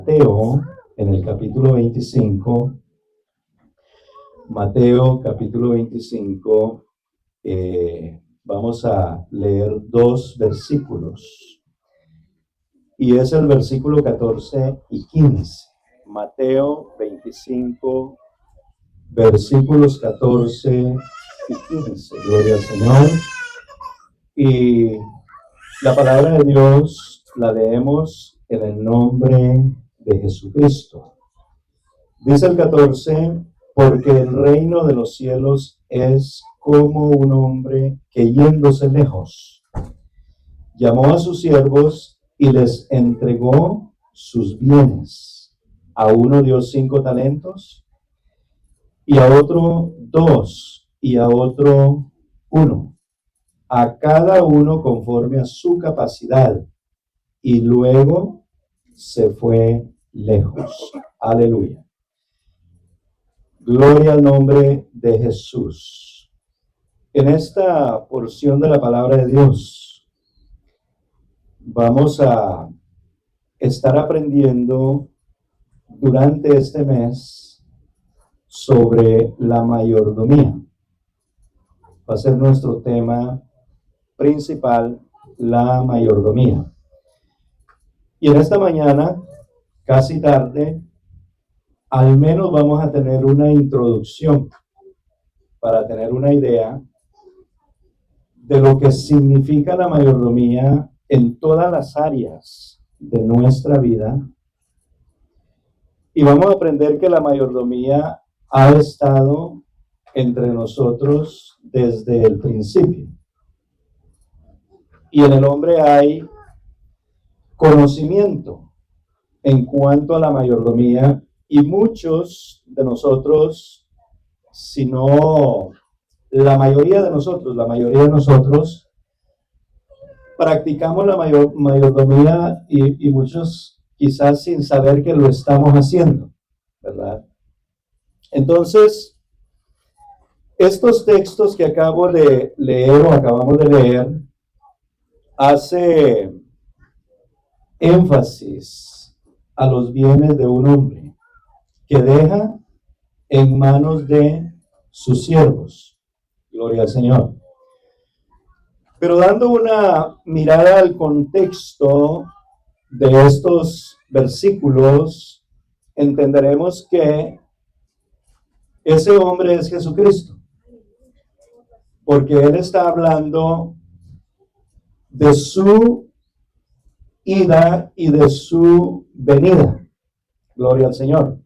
Mateo, en el capítulo 25, Mateo capítulo 25, vamos a leer dos versículos, y es el versículo 14 y 15. Mateo 25, versículos 14 y 15. Gloria al Señor. Y la palabra de Dios la leemos en el nombre de Jesucristo. Dice el 14, porque el reino de los cielos es como un hombre que yéndose lejos, llamó a sus siervos y les entregó sus bienes. A uno dio 5 talentos, y a otro 2, y a otro 1, a cada uno conforme a su capacidad, y luego se fue lejos. Aleluya. Gloria al nombre de Jesús. En esta porción de la palabra de Dios vamos a estar aprendiendo durante este mes sobre la mayordomía. Va a ser nuestro tema principal, la mayordomía. Y en esta mañana, casi tarde, al menos vamos a tener una introducción para tener una idea de lo que significa la mayordomía en todas las áreas de nuestra vida. Y vamos a aprender que la mayordomía ha estado entre nosotros desde el principio. Y en el hombre hay conocimiento en cuanto a la mayordomía, y muchos de nosotros, si no la mayoría de nosotros, practicamos la mayordomía y muchos quizás sin saber que lo estamos haciendo, ¿verdad? Entonces, estos textos que acabamos de leer, hace énfasis a los bienes de un hombre que deja en manos de sus siervos. Gloria al Señor. Pero dando una mirada al contexto de estos versículos, entenderemos que ese hombre es Jesucristo, porque Él está hablando de su ida y de su venida. Gloria al Señor.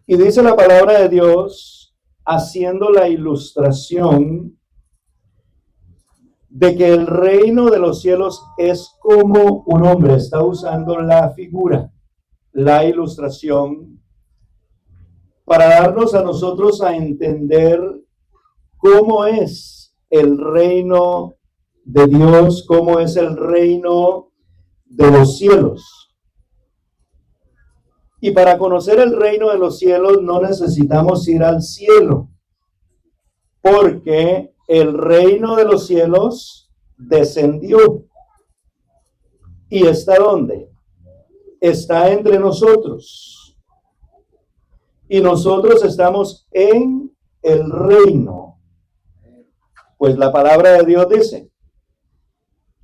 Y dice la palabra de Dios, haciendo la ilustración de que el reino de los cielos es como un hombre. Está usando la figura, la ilustración, para darnos a nosotros a entender cómo es el reino de Dios, cómo es el reino de los cielos. Y para conocer el reino de los cielos no necesitamos ir al cielo, porque el reino de los cielos descendió. ¿Y está dónde? Está entre nosotros. Y nosotros estamos en el reino. Pues la palabra de Dios dice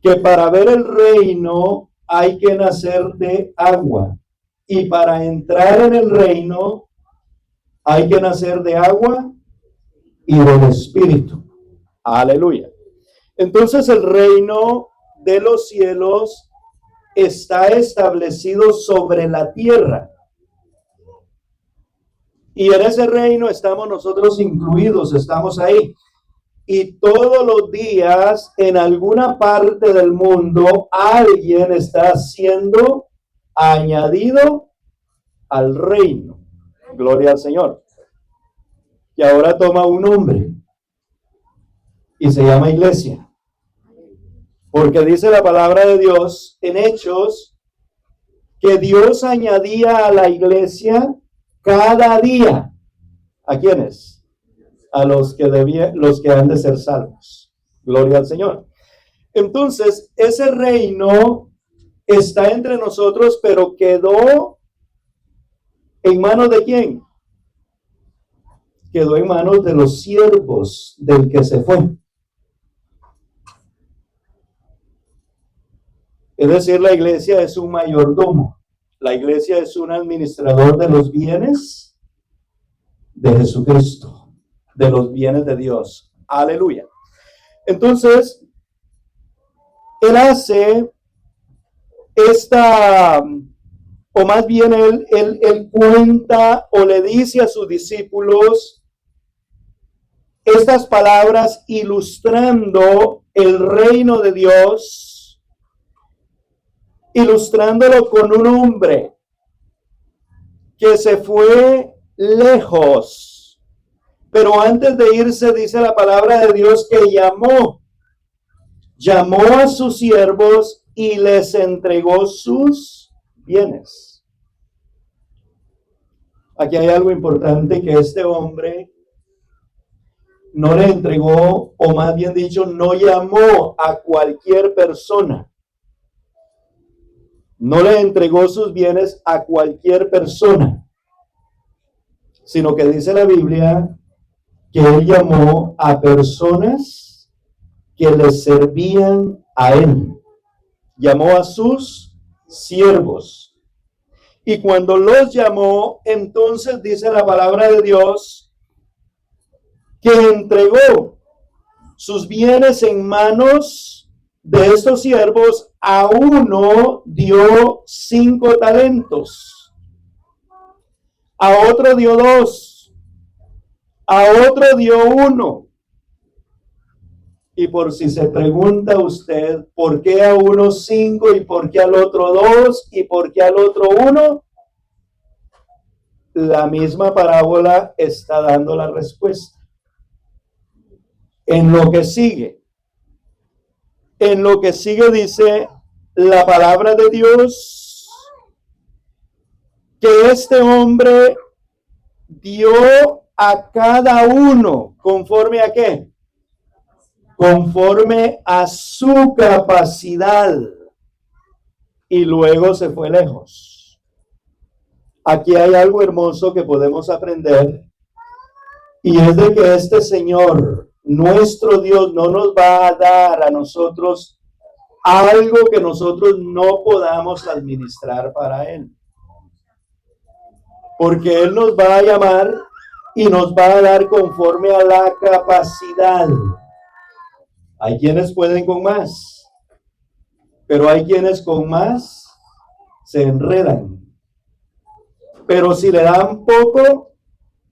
que para ver el reino hay que nacer de agua. Y para entrar en el reino hay que nacer de agua y del Espíritu. Aleluya. Entonces el reino de los cielos está establecido sobre la tierra. Y en ese reino estamos nosotros incluidos, estamos ahí. Y todos los días, en alguna parte del mundo, alguien está siendo añadido al reino. Gloria al Señor. Y ahora toma un nombre y se llama iglesia. Porque dice la palabra de Dios en Hechos que Dios añadía a la iglesia cada día. ¿A quiénes? A los que han de ser salvos. Gloria al Señor. Entonces, ese reino está entre nosotros, pero quedó en manos de ¿quién? Quedó en manos de los siervos del que se fue. Es decir, la iglesia es un mayordomo. La iglesia es un administrador de los bienes de Jesucristo, de los bienes de Dios. Aleluya. Entonces, él hace esta, o más bien él cuenta o le dice a sus discípulos estas palabras ilustrando el reino de Dios, ilustrándolo con un hombre que se fue lejos, pero antes de irse dice la palabra de Dios que llamó a sus siervos y les entregó sus bienes. Aquí hay algo importante, que este hombre no le entregó, o más bien dicho, no llamó a cualquier persona. No le entregó sus bienes a cualquier persona, sino que dice la Biblia que él llamó a personas que le servían a él. Llamó a sus siervos. Y cuando los llamó, entonces dice la palabra de Dios que entregó sus bienes en manos de estos siervos. A uno dio 5 talentos, a otro dio 2, a otro dio 1. Y por si se pregunta usted, ¿por qué a uno 5 y por qué al otro 2 y por qué al otro 1? La misma parábola está dando la respuesta. En lo que sigue dice la palabra de Dios que este hombre dio a cada uno conforme a ¿qué? Conforme a su capacidad, y luego se fue lejos. Aquí hay algo hermoso que podemos aprender, y es de que este Señor, nuestro Dios, no nos va a dar a nosotros algo que nosotros no podamos administrar para Él. Porque Él nos va a llamar y nos va a dar conforme a la capacidad. Hay quienes pueden con más, pero hay quienes con más se enredan. Pero si le dan poco,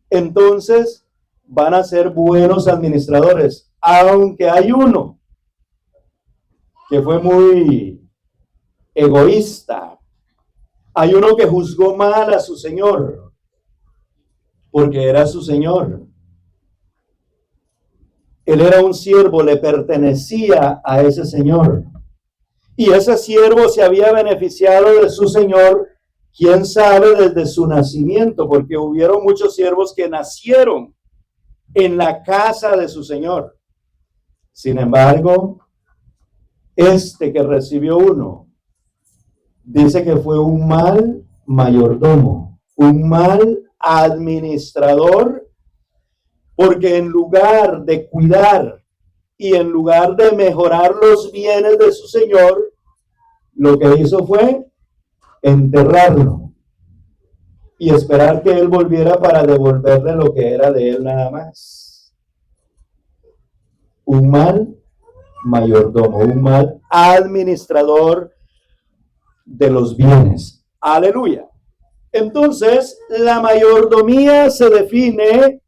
entonces van a ser buenos administradores. Aunque hay uno que fue muy egoísta, hay uno que juzgó mal a su señor, porque era su señor. Él era un siervo, le pertenecía a ese señor. Y ese siervo se había beneficiado de su señor, quién sabe, desde su nacimiento, porque hubieron muchos siervos que nacieron en la casa de su señor. Sin embargo, este que recibió uno, dice que fue un mal mayordomo, un mal administrador, porque en lugar de cuidar y en lugar de mejorar los bienes de su señor, lo que hizo fue enterrarlo y esperar que él volviera para devolverle lo que era de él nada más. Un mal mayordomo, un mal administrador de los bienes. Aleluya. Entonces, la mayordomía se define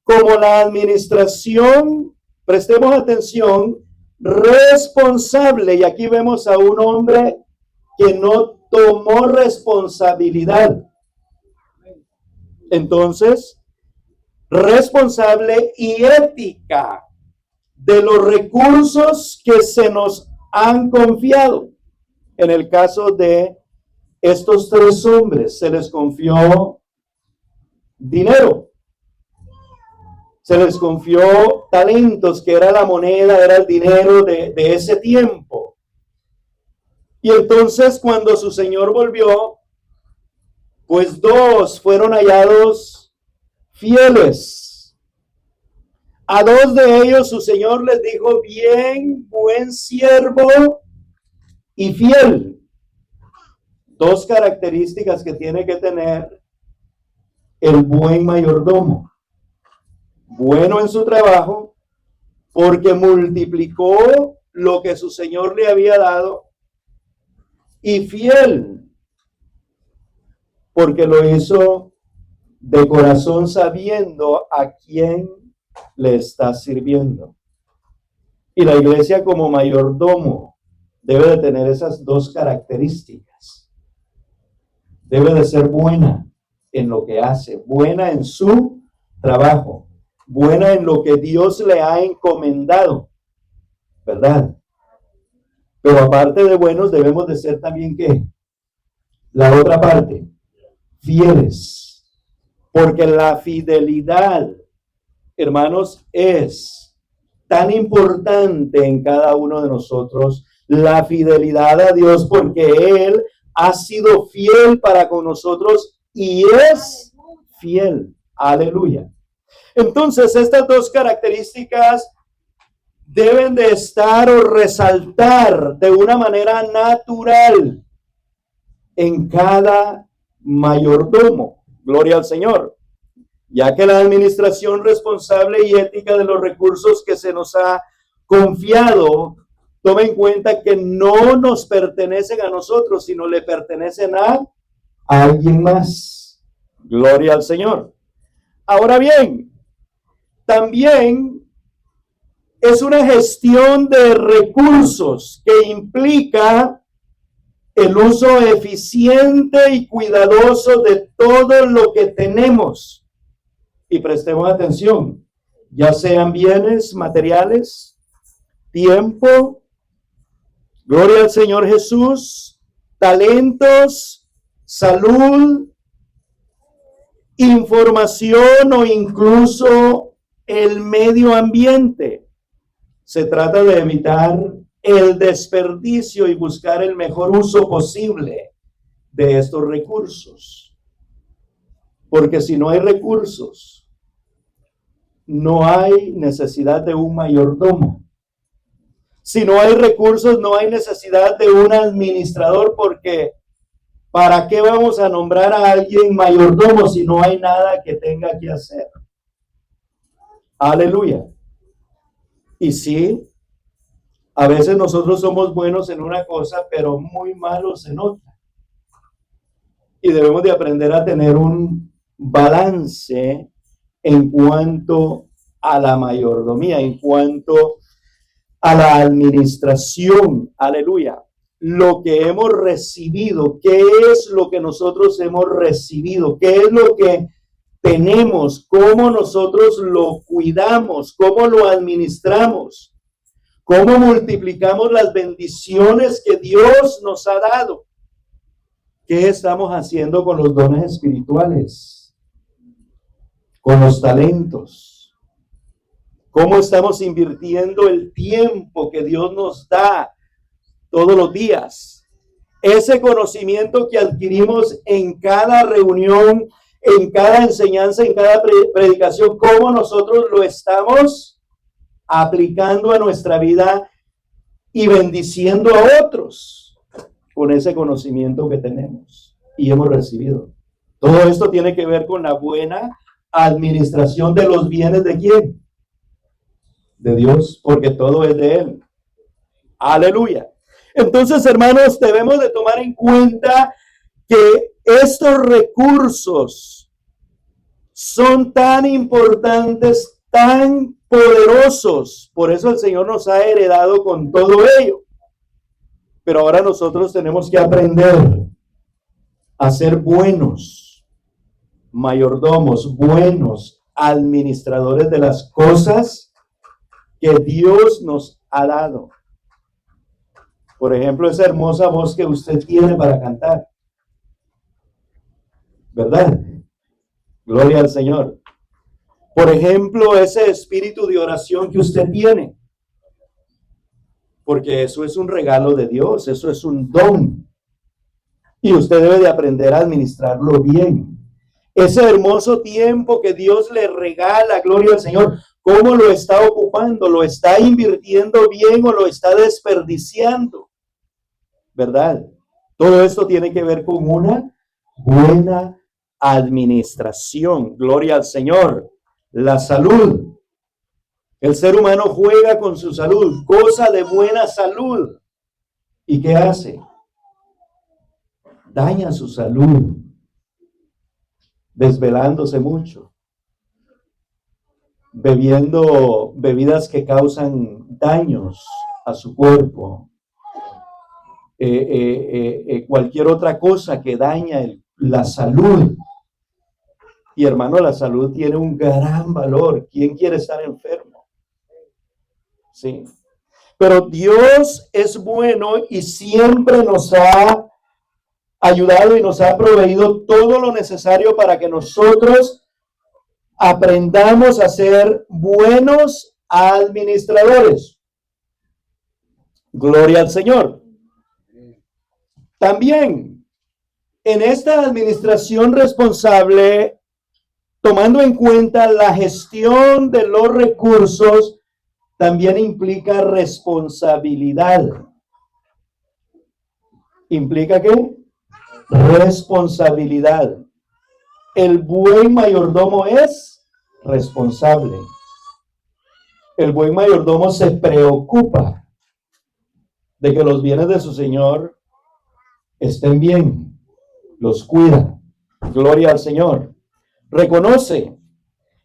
como la administración, prestemos atención, responsable. Y aquí vemos a un hombre que no tomó responsabilidad. Entonces, responsable y ética de los recursos que se nos han confiado. En el caso de estos 3 hombres, se les confió dinero. Se les confió talentos, que era la moneda, era el dinero de ese tiempo. Y entonces cuando su señor volvió, pues 2 fueron hallados fieles. A 2 de ellos su señor les dijo: bien, buen siervo y fiel. 2 características que tiene que tener el buen mayordomo. Bueno en su trabajo, porque multiplicó lo que su señor le había dado, y fiel, porque lo hizo de corazón, sabiendo a quién le está sirviendo. Y la iglesia, como mayordomo, debe de tener esas 2 características. Debe de ser buena en lo que hace, buena en su trabajo, buena en lo que Dios le ha encomendado, ¿verdad? Pero aparte de buenos, debemos de ser también, ¿qué? La otra parte, fieles. Porque la fidelidad, hermanos, es tan importante en cada uno de nosotros. La fidelidad a Dios, porque Él ha sido fiel para con nosotros y es fiel. Aleluya. Entonces, estas 2 características deben de estar o resaltar de una manera natural en cada mayordomo. Gloria al Señor. Ya que la administración responsable y ética de los recursos que se nos ha confiado, toma en cuenta que no nos pertenecen a nosotros, sino le pertenecen a alguien más. Gloria al Señor. Ahora bien, también es una gestión de recursos que implica el uso eficiente y cuidadoso de todo lo que tenemos. Y prestemos atención, ya sean bienes materiales, tiempo, gloria al Señor Jesús, talentos, salud, información o incluso el medio ambiente. Se trata de evitar el desperdicio y buscar el mejor uso posible de estos recursos. Porque si no hay recursos, no hay necesidad de un mayordomo. Si no hay recursos, no hay necesidad de un administrador, porque ¿para qué vamos a nombrar a alguien mayordomo si no hay nada que tenga que hacer? Aleluya. Y sí, a veces nosotros somos buenos en una cosa, pero muy malos en otra. Y debemos de aprender a tener un balance en cuanto a la mayordomía, en cuanto a la administración. Aleluya. Lo que hemos recibido, ¿qué es lo que nosotros hemos recibido? ¿Qué es lo que tenemos? ¿Cómo nosotros lo cuidamos? ¿Cómo lo administramos? ¿Cómo multiplicamos las bendiciones que Dios nos ha dado? ¿Qué estamos haciendo con los dones espirituales? Con los talentos. ¿Cómo estamos invirtiendo el tiempo que Dios nos da todos los días? Ese conocimiento que adquirimos en cada reunión, en cada enseñanza, en cada predicación, ¿cómo nosotros lo estamos aplicando a nuestra vida y bendiciendo a otros con ese conocimiento que tenemos y hemos recibido? Todo esto tiene que ver con la buena administración de los bienes ¿de quién? De Dios, porque todo es de Él. Aleluya. Entonces, hermanos, debemos de tomar en cuenta que estos recursos son tan importantes, tan poderosos. Por eso el Señor nos ha heredado con todo ello. Pero ahora nosotros tenemos que aprender a ser buenos mayordomos, buenos administradores de las cosas que Dios nos ha dado. Por ejemplo, esa hermosa voz que usted tiene para cantar, ¿verdad? Gloria al Señor. Por ejemplo, ese espíritu de oración que usted tiene. porque eso es un regalo de Dios, eso es un don. Y usted debe de aprender a administrarlo bien. Ese hermoso tiempo que Dios le regala, gloria al Señor, ¿cómo lo está ocupando? ¿Lo está invirtiendo bien o lo está desperdiciando? ¿Verdad? Todo esto tiene que ver con una buena administración. Gloria al Señor. La salud. El ser humano juega con su salud, goza de buena salud. ¿Y qué hace? Daña su salud, desvelándose mucho, bebiendo bebidas que causan daños a su cuerpo, cualquier otra cosa que daña la salud. Y hermano, la salud tiene un gran valor. ¿Quién quiere estar enfermo? Sí. Pero Dios es bueno y siempre nos ha ayudado y nos ha proveído todo lo necesario para que nosotros aprendamos a ser buenos administradores. Gloria al Señor. También en esta administración responsable, tomando en cuenta la gestión de los recursos, también implica responsabilidad. ¿Implica qué? Responsabilidad. El buen mayordomo es responsable. El buen mayordomo se preocupa de que los bienes de su Señor estén bien, los cuida. Gloria al Señor. Reconoce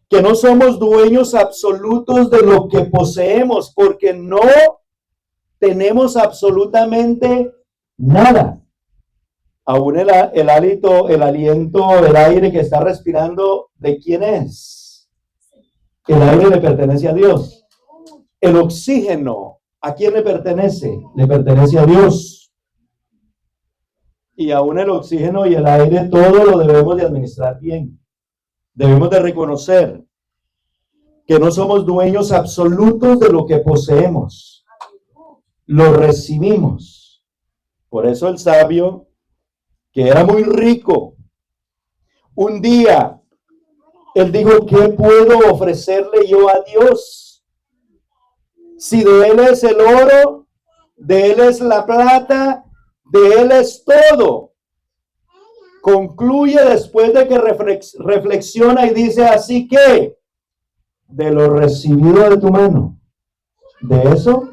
que no somos dueños absolutos de lo que poseemos, porque no tenemos absolutamente nada. Aún el aliento del aire que está respirando, ¿de quién es? El aire le pertenece a Dios. El oxígeno, ¿a quién le pertenece? Le pertenece a Dios. Y aún el oxígeno y el aire, todo lo debemos de administrar bien. Debemos de reconocer que no somos dueños absolutos de lo que poseemos. Lo recibimos. Por eso el sabio, que era muy rico, un día él dijo: ¿qué puedo ofrecerle yo a Dios? Si de Él es el oro, de Él es la plata, de Él es todo. Concluye después de que reflexiona y dice: así que, de lo recibido de tu mano, de eso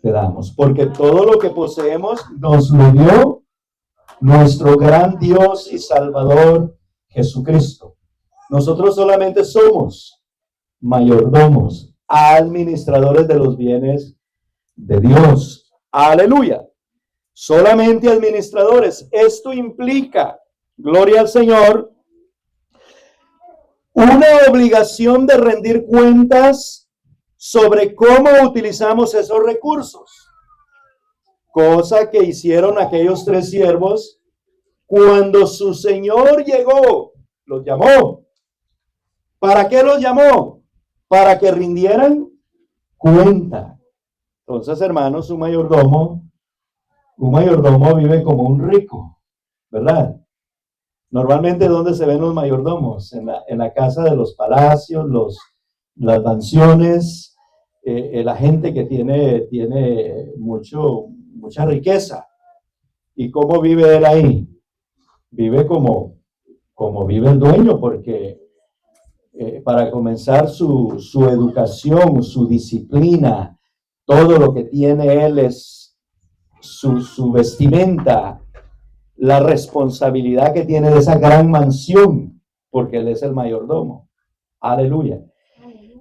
te damos. Porque todo lo que poseemos nos lo dio nuestro gran Dios y Salvador Jesucristo. Nosotros solamente somos mayordomos, administradores de los bienes de Dios. Aleluya. Solamente administradores. Esto implica, gloria al Señor, una obligación de rendir cuentas sobre cómo utilizamos esos recursos. Cosa que hicieron aquellos 3 siervos cuando su Señor llegó, los llamó. ¿Para qué los llamó? Para que rindieran cuenta. Entonces, hermanos, un mayordomo vive como un rico, ¿verdad? Normalmente, ¿dónde se ven los mayordomos? En la casa de los palacios, las mansiones, la gente que tiene mucha riqueza. ¿Y cómo vive él ahí? Vive como vive el dueño, porque para comenzar su educación, su disciplina, todo lo que tiene él es su vestimenta, la responsabilidad que tiene de esa gran mansión, porque él es el mayordomo. Aleluya.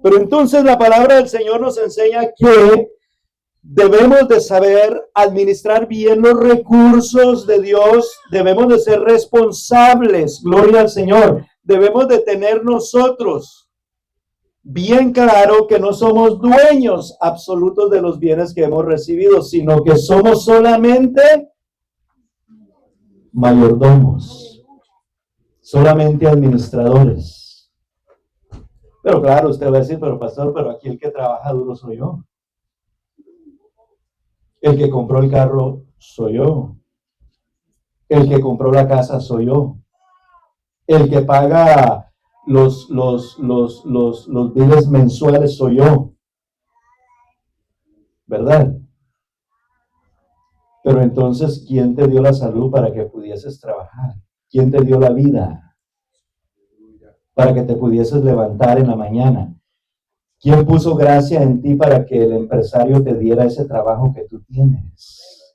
Pero entonces la palabra del Señor nos enseña que debemos de saber administrar bien los recursos de Dios, debemos de ser responsables, gloria al Señor. Debemos de tener nosotros bien claro que no somos dueños absolutos de los bienes que hemos recibido, sino que somos solamente mayordomos, solamente administradores. Pero claro, usted va a decir: pero pastor, pero aquí el que trabaja duro soy yo. El que compró el carro soy yo. El que compró la casa soy yo. El que paga los biles mensuales soy yo. ¿Verdad? Pero entonces, ¿quién te dio la salud para que pudieses trabajar? ¿Quién te dio la vida para que te pudieses levantar en la mañana? ¿Quién puso gracia en ti para que el empresario te diera ese trabajo que tú tienes?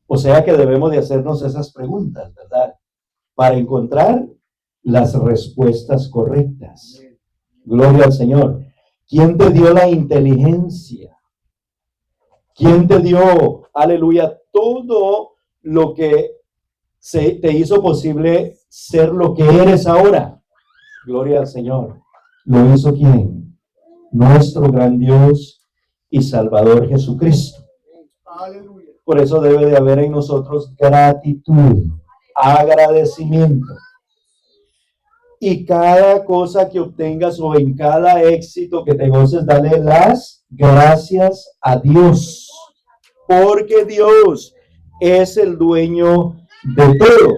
O sea que debemos de hacernos esas preguntas, ¿verdad? Para encontrar las respuestas correctas. Gloria al Señor. ¿Quién te dio la inteligencia? ¿Quién te dio, aleluya, todo lo que te hizo posible ser lo que eres ahora? Gloria al Señor. ¿Lo hizo quién? Nuestro gran Dios y Salvador Jesucristo. Aleluya. Por eso debe de haber en nosotros gratitud, agradecimiento. Y cada cosa que obtengas o en cada éxito que te goces, dale las gracias a Dios. Porque Dios es el dueño de todo.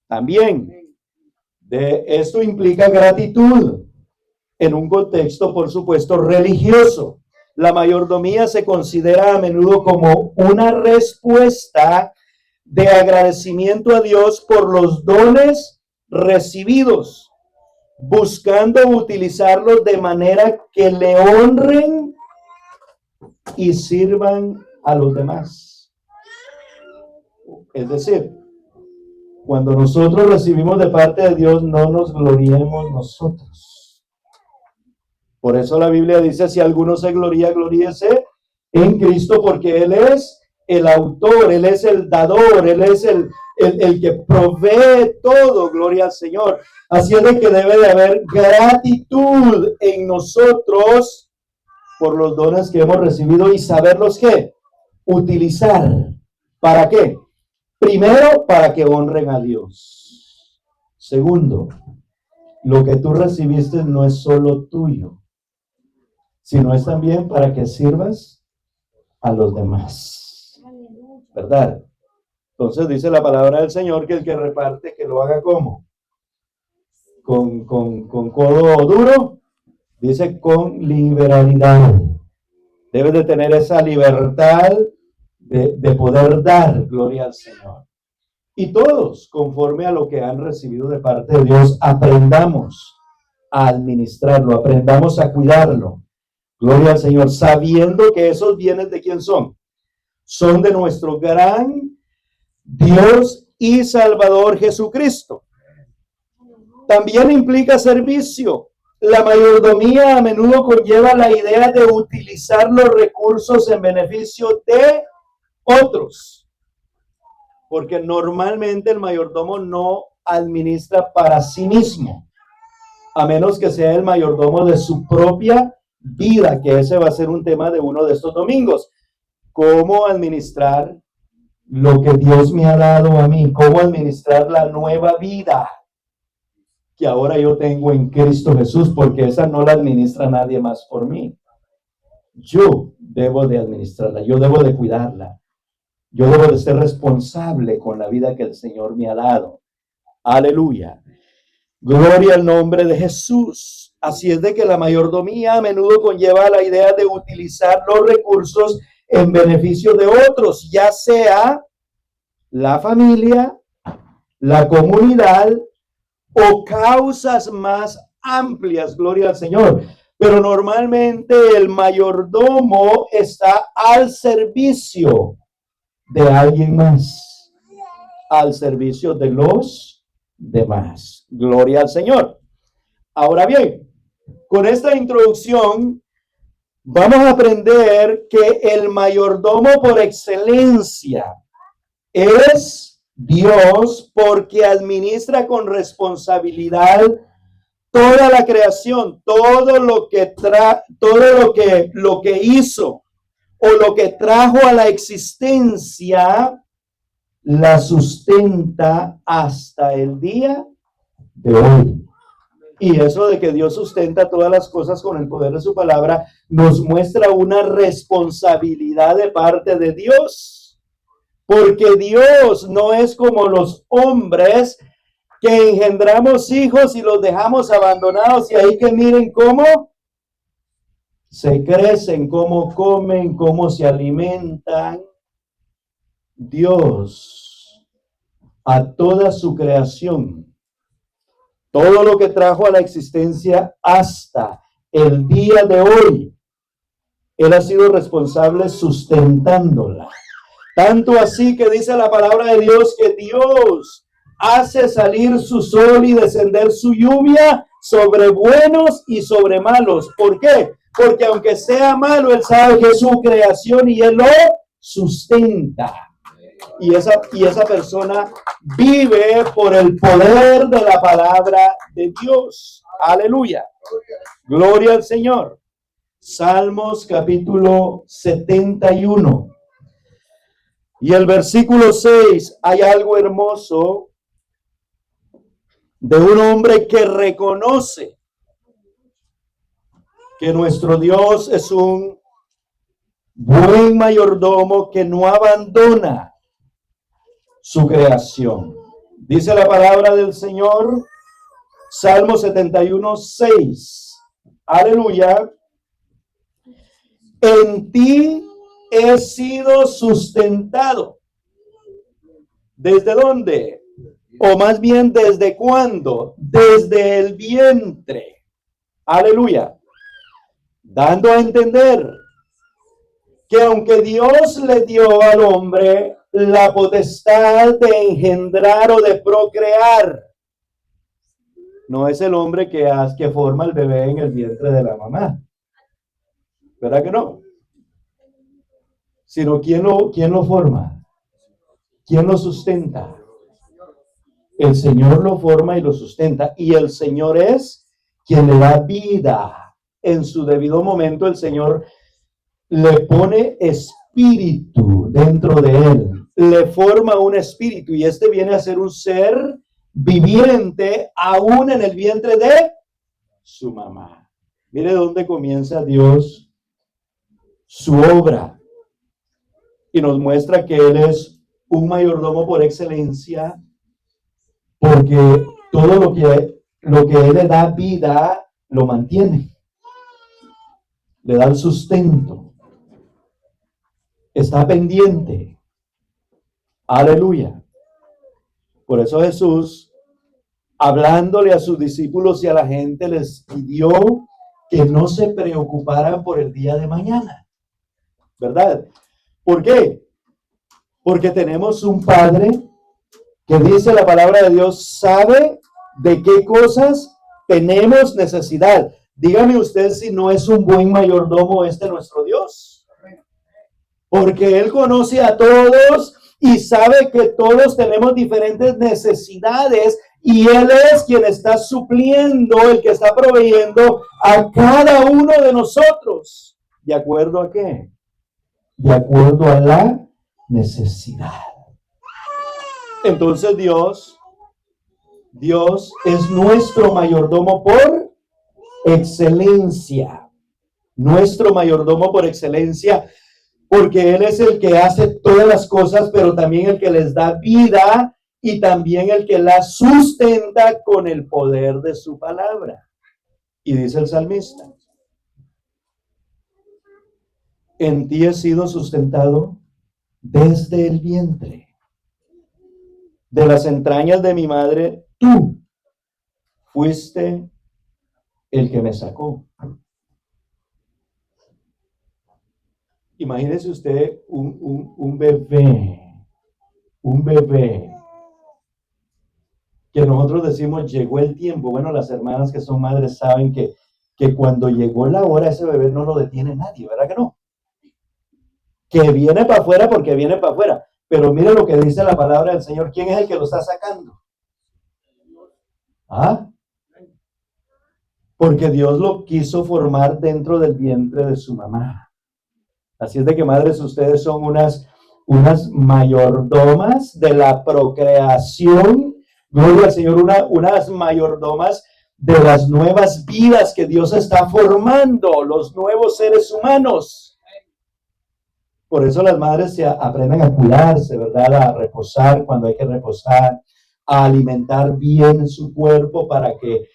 También, esto implica gratitud en un contexto, por supuesto, religioso. La mayordomía se considera a menudo como una respuesta de agradecimiento a Dios por los dones recibidos, buscando utilizarlos de manera que le honren y sirvan a los demás. Es decir, cuando nosotros recibimos de parte de Dios, no nos gloriemos nosotros. Por eso la Biblia dice, si alguno se gloría, gloríese en Cristo, porque Él es el autor, Él es el dador, Él es el que provee todo, gloria al Señor. Así es de que debe de haber gratitud en nosotros por los dones que hemos recibido y saberlos ¿qué? Utilizar. ¿Para qué? Primero, para que honren a Dios. Segundo, lo que tú recibiste no es solo tuyo, sino es también para que sirvas a los demás. ¿Verdad? Entonces dice la palabra del Señor que el que reparte, que lo haga ¿cómo? Con codo duro, dice con liberalidad. Debes de tener esa libertad de poder dar gloria al Señor. Y todos, conforme a lo que han recibido de parte de Dios, aprendamos a administrarlo, aprendamos a cuidarlo. Gloria al Señor, sabiendo que esos bienes ¿de quién son? Son de nuestro gran Dios y Salvador Jesucristo. También implica servicio. La mayordomía a menudo conlleva la idea de utilizar los recursos en beneficio de otros. Porque normalmente el mayordomo no administra para sí mismo, a menos que sea el mayordomo de su propia vida, que ese va a ser un tema de uno de estos domingos. ¿Cómo administrar lo que Dios me ha dado a mí? ¿Cómo administrar la nueva vida que ahora yo tengo en Cristo Jesús? Porque esa no la administra nadie más por mí. Yo debo de administrarla, yo debo de cuidarla. Yo debo de ser responsable con la vida que el Señor me ha dado. Aleluya. Gloria al nombre de Jesús. Así es de que la mayordomía a menudo conlleva la idea de utilizar los recursos en beneficio de otros, ya sea la familia, la comunidad o causas más amplias. Gloria al Señor. Pero normalmente el mayordomo está al servicio de alguien más, al servicio de los demás. Gloria al Señor. Ahora bien, con esta introducción vamos a aprender que el mayordomo por excelencia es Dios, porque administra con responsabilidad toda la creación, todo lo que hizo o lo que trajo a la existencia, la sustenta hasta el día de hoy. Y eso de que Dios sustenta todas las cosas con el poder de su palabra nos muestra una responsabilidad de parte de Dios. Porque Dios no es como los hombres que engendramos hijos y los dejamos abandonados y ahí que miren cómo se crecen, cómo comen, cómo se alimentan. Dios, a toda su creación, todo lo que trajo a la existencia hasta el día de hoy, Él ha sido responsable sustentándola. Tanto así que dice la palabra de Dios que Dios hace salir su sol y descender su lluvia sobre buenos y sobre malos. ¿Por qué? Porque aunque sea malo, Él sabe que es su creación y Él lo sustenta. Y esa persona vive por el poder de la palabra de Dios. Aleluya. Gloria al Señor. Salmos capítulo 71. Y el versículo 6, hay algo hermoso de un hombre que reconoce que nuestro Dios es un buen mayordomo que no abandona su creación. Dice la palabra del Señor, Salmo 71, 6. Aleluya. En ti he sido sustentado. ¿Desde dónde? O más bien, ¿desde cuándo? Desde el vientre. Aleluya. Dando a entender que aunque Dios le dio al hombre la potestad de engendrar o de procrear, no es el hombre que forma el bebé en el vientre de la mamá. ¿Verdad que no? Sino ¿quién lo forma? ¿Quién lo sustenta? El Señor lo forma y lo sustenta. Y el Señor es quien le da vida. En su debido momento el Señor le pone espíritu dentro de él. Le forma un espíritu y este viene a ser un ser viviente aún en el vientre de su mamá. Mire dónde comienza Dios su obra. Y nos muestra que Él es un mayordomo por excelencia, porque todo lo que Él le da vida, lo mantiene. Le da el sustento. Está pendiente. Aleluya. Por eso Jesús, hablándole a sus discípulos y a la gente, les pidió que no se preocuparan por el día de mañana. ¿Verdad? ¿Por qué? Porque tenemos un Padre que dice la palabra de Dios, sabe de qué cosas tenemos necesidad. Dígame usted si no es un buen mayordomo nuestro Dios. Porque Él conoce a todos y sabe que todos tenemos diferentes necesidades y Él es quien está supliendo, el que está proveyendo a cada uno de nosotros. ¿De acuerdo a qué? De acuerdo a la necesidad. Entonces Dios es nuestro mayordomo por excelencia. Nuestro mayordomo por excelencia, porque Él es el que hace todas las cosas, pero también el que les da vida y también el que las sustenta con el poder de su palabra. Y dice el salmista, en ti he sido sustentado desde el vientre. De las entrañas de mi madre, tú fuiste el que me sacó. Imagínese usted un bebé, que nosotros decimos llegó el tiempo. Bueno, las hermanas que son madres saben que cuando llegó la hora, ese bebé no lo detiene nadie, ¿verdad que no? Que viene para afuera porque viene para afuera. Pero mire lo que dice la palabra del Señor. ¿Quién es el que lo está sacando? ¿Ah? Porque Dios lo quiso formar dentro del vientre de su mamá. Así es de que, madres, ustedes son unas mayordomas de la procreación. Gloria al Señor, unas mayordomas de las nuevas vidas que Dios está formando, los nuevos seres humanos. Por eso las madres se aprenden a cuidarse, ¿verdad? A reposar cuando hay que reposar, a alimentar bien su cuerpo para que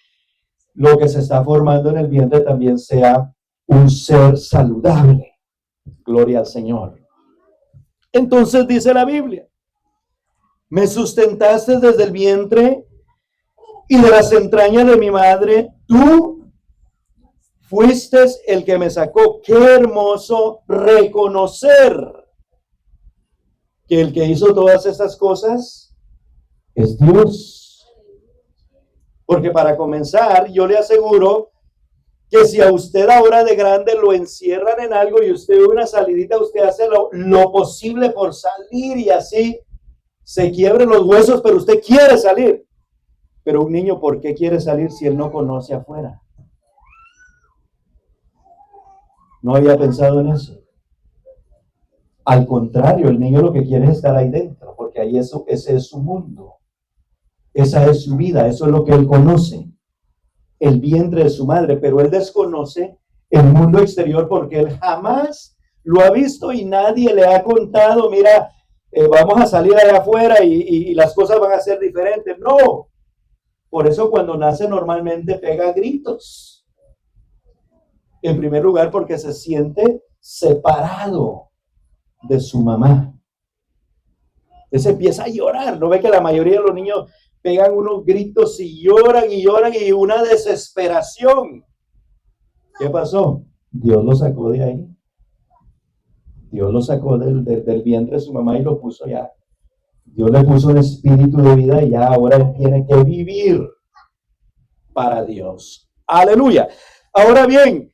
lo que se está formando en el vientre también sea un ser saludable. Gloria al Señor. Entonces dice la Biblia, me sustentaste desde el vientre y de las entrañas de mi madre, tú fuiste el que me sacó. Qué hermoso reconocer que el que hizo todas estas cosas es Dios. Porque para comenzar, yo le aseguro que si a usted ahora de grande lo encierran en algo y usted ve una salidita, usted hace lo posible por salir y así se quiebren los huesos, pero usted quiere salir. Pero un niño, ¿por qué quiere salir si él no conoce afuera? No había pensado en eso. Al contrario, el niño lo que quiere es estar ahí dentro, porque ahí ese es su mundo. Esa es su vida, eso es lo que él conoce. El vientre de su madre, pero él desconoce el mundo exterior porque él jamás lo ha visto y nadie le ha contado, mira, vamos a salir allá afuera y las cosas van a ser diferentes. No. Por eso cuando nace normalmente pega gritos. En primer lugar porque se siente separado de su mamá. Entonces empieza a llorar. ¿No ve que la mayoría de los niños pegan unos gritos y lloran y una desesperación? ¿Qué pasó? Dios lo sacó de ahí. Dios lo sacó del vientre de su mamá y lo puso allá. Dios le puso un espíritu de vida y ya ahora él tiene que vivir para Dios. Aleluya. Ahora bien,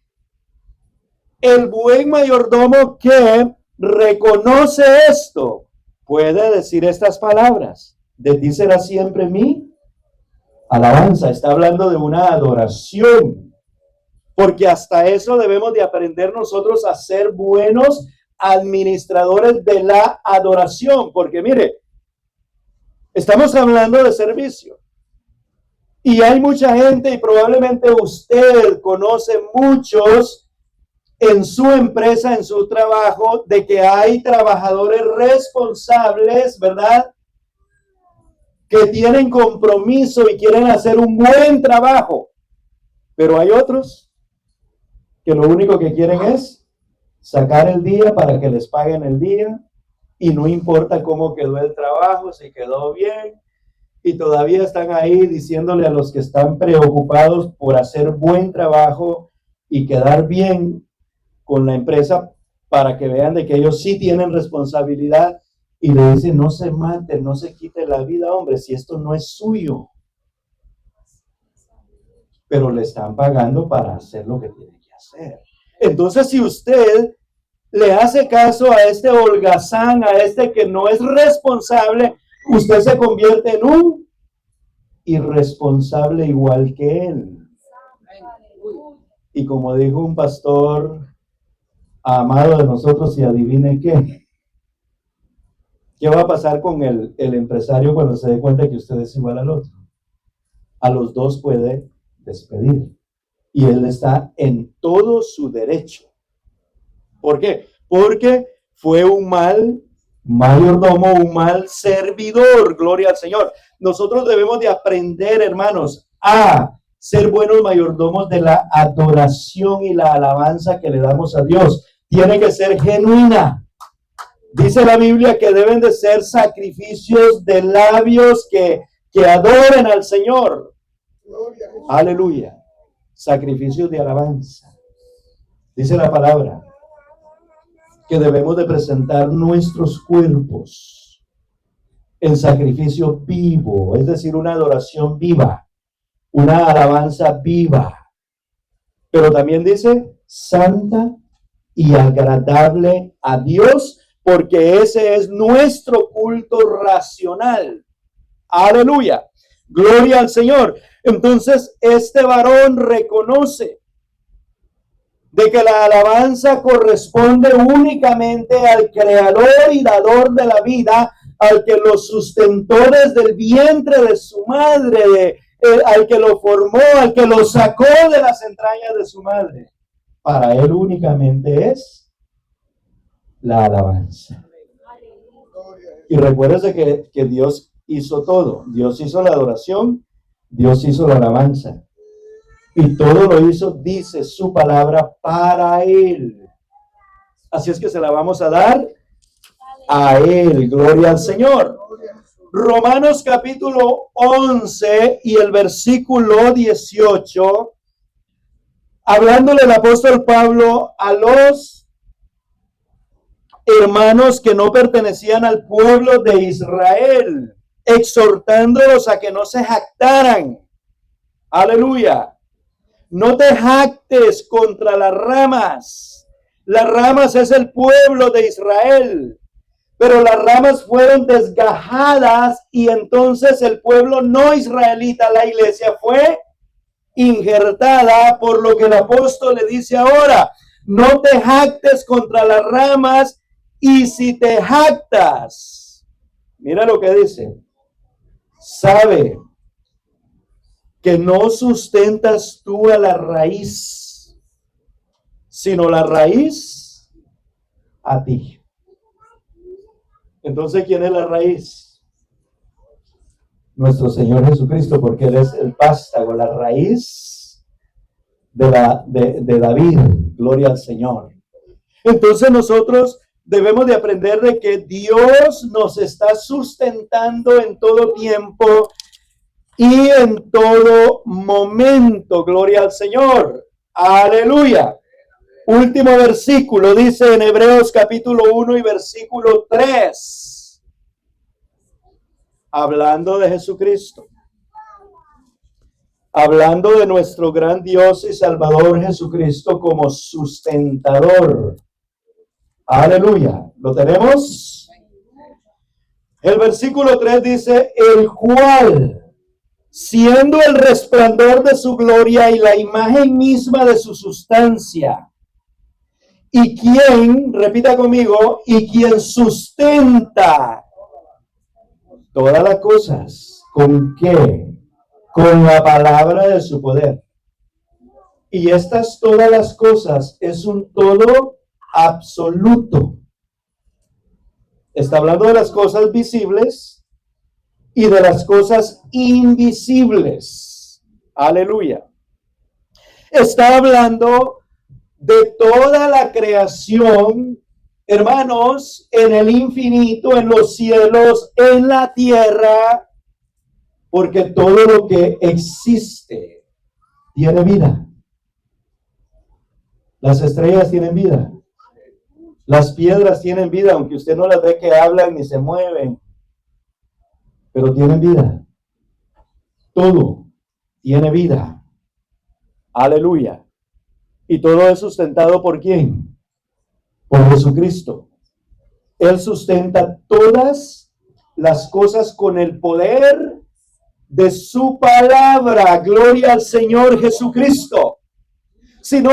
el buen mayordomo que reconoce esto puede decir estas palabras: de ti será siempre mi alabanza. Está hablando de una adoración, porque hasta eso debemos de aprender nosotros a ser buenos administradores de la adoración, porque mire, estamos hablando de servicio. Y hay mucha gente, y probablemente usted conoce muchos en su empresa, en su trabajo, de que hay trabajadores responsables, ¿verdad? Que tienen compromiso y quieren hacer un buen trabajo. Pero hay otros que lo único que quieren es sacar el día para que les paguen el día, y no importa cómo quedó el trabajo, si quedó bien, y todavía están ahí diciéndole a los que están preocupados por hacer buen trabajo y quedar bien con la empresa para que vean de que ellos sí tienen responsabilidad, y le dicen: no se mate, no se quite la vida, hombre, si esto no es suyo. Pero le están pagando para hacer lo que tiene que hacer. Entonces, si usted le hace caso a este holgazán, a este que no es responsable, usted se convierte en un irresponsable igual que él. Y como dijo un pastor amado de nosotros, y adivine ¿qué va a pasar con el empresario cuando se dé cuenta que usted es igual al otro? A los dos puede despedir. Y él está en todo su derecho. ¿Por qué? Porque fue un mal mayordomo, un mal servidor. Gloria al Señor. Nosotros debemos de aprender, hermanos, a ser buenos mayordomos de la adoración y la alabanza que le damos a Dios. Tiene que ser genuina. Dice la Biblia que deben de ser sacrificios de labios que adoren al Señor. Aleluya. Sacrificios de alabanza. Dice la palabra que debemos de presentar nuestros cuerpos en sacrificio vivo, es decir, una adoración viva, una alabanza viva. Pero también dice santa y agradable a Dios, porque ese es nuestro culto racional. Aleluya. Gloria al Señor. Entonces, este varón reconoce de que la alabanza corresponde únicamente al creador y dador de la vida, al que lo sustentó desde el vientre de su madre, al que lo formó, al que lo sacó de las entrañas de su madre. Para Él únicamente es la alabanza. Y recuérdese que Dios hizo todo. Dios hizo la adoración, Dios hizo la alabanza. Y todo lo hizo, dice su palabra, para Él. Así es que se la vamos a dar a Él. Gloria al Señor. Romanos capítulo 11 y el versículo 18, hablándole el apóstol Pablo a los hermanos que no pertenecían al pueblo de Israel, exhortándolos a que no se jactaran. Aleluya. No te jactes contra las ramas. Las ramas es el pueblo de Israel. Pero las ramas fueron desgajadas y entonces el pueblo no israelita, la iglesia, fue injertada, por lo que el apóstol le dice ahora, no te jactes contra las ramas, y si te jactas, mira lo que dice, sabe que no sustentas tú a la raíz, sino la raíz a ti. Entonces, ¿quién es la raíz? Nuestro Señor Jesucristo, porque Él es el vástago, la raíz de David. Gloria al Señor. Entonces nosotros debemos de aprender de que Dios nos está sustentando en todo tiempo y en todo momento. Gloria al Señor. Aleluya. Último versículo, dice en Hebreos capítulo 1 y versículo 3. Hablando de Jesucristo. Hablando de nuestro gran Dios y Salvador Jesucristo como sustentador. Aleluya. ¿Lo tenemos? El versículo 3 dice, el cual, siendo el resplandor de su gloria y la imagen misma de su sustancia, y quien, repita conmigo, y quien sustenta todas las cosas, ¿con qué? Con la palabra de su poder. Y estas todas las cosas es un todo absoluto. Está hablando de las cosas visibles y de las cosas invisibles. Aleluya. Está hablando de toda la creación, hermanos, en el infinito, en los cielos, en la tierra, porque todo lo que existe tiene vida. Las estrellas tienen vida. Las piedras tienen vida, aunque usted no las ve que hablan ni se mueven, pero tienen vida. Todo tiene vida. Aleluya. Y todo es sustentado ¿por quién? Por Jesucristo. Él sustenta todas las cosas con el poder de su palabra. Gloria al Señor Jesucristo. Si no,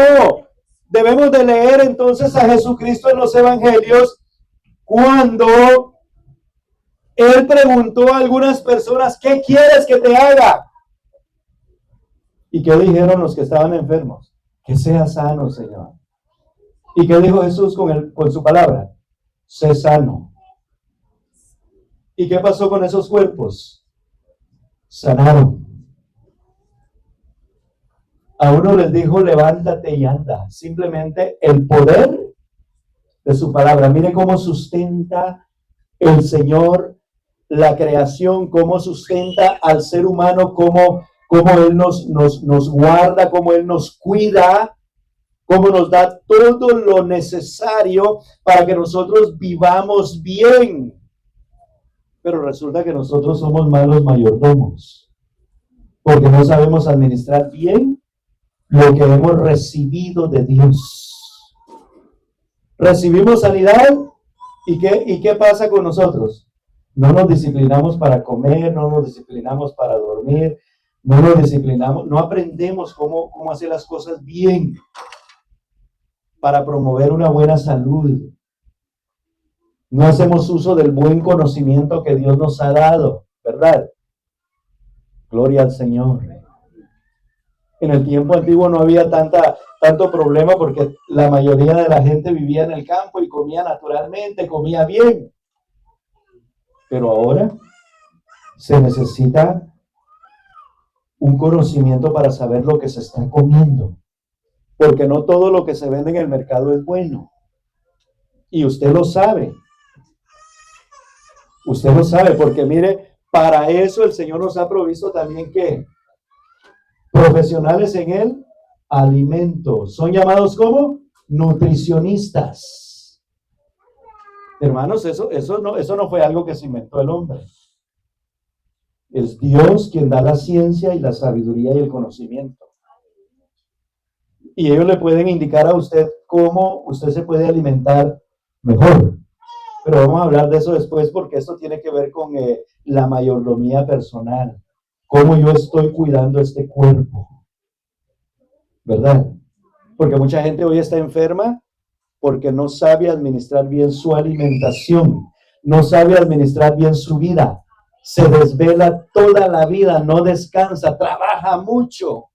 debemos de leer entonces a Jesucristo en los evangelios cuando Él preguntó a algunas personas, ¿qué quieres que te haga? ¿Y qué dijeron los que estaban enfermos? Que sea sano, Señor. ¿Y qué dijo Jesús con su palabra? Sé sano. ¿Y qué pasó con esos cuerpos? Sanaron. A uno les dijo, levántate y anda. Simplemente el poder de su palabra. Mire cómo sustenta el Señor la creación, cómo sustenta al ser humano, cómo Él nos guarda, cómo Él nos cuida, cómo nos da todo lo necesario para que nosotros vivamos bien. Pero resulta que nosotros somos malos mayordomos, porque no sabemos administrar bien lo que hemos recibido de Dios. Recibimos sanidad, ¿y qué pasa con nosotros? No nos disciplinamos para comer, no nos disciplinamos para dormir, no nos disciplinamos, no aprendemos cómo hacer las cosas bien para promover una buena salud. No hacemos uso del buen conocimiento que Dios nos ha dado, ¿verdad? Gloria al Señor. En el tiempo antiguo no había tanto problema porque la mayoría de la gente vivía en el campo y comía naturalmente, comía bien. Pero ahora se necesita un conocimiento para saber lo que se está comiendo. Porque no todo lo que se vende en el mercado es bueno. Y usted lo sabe. Usted lo sabe porque mire, para eso el Señor nos ha provisto también ¿qué? Profesionales en el alimento. Son llamados como nutricionistas. Hermanos, eso no fue algo que se inventó el hombre. Es Dios quien da la ciencia y la sabiduría y el conocimiento. Y ellos le pueden indicar a usted cómo usted se puede alimentar mejor. Pero vamos a hablar de eso después porque esto tiene que ver con la mayordomía personal. Cómo yo estoy cuidando este cuerpo. ¿Verdad? Porque mucha gente hoy está enferma porque no sabe administrar bien su alimentación. No sabe administrar bien su vida. Se desvela toda la vida, no descansa, trabaja mucho.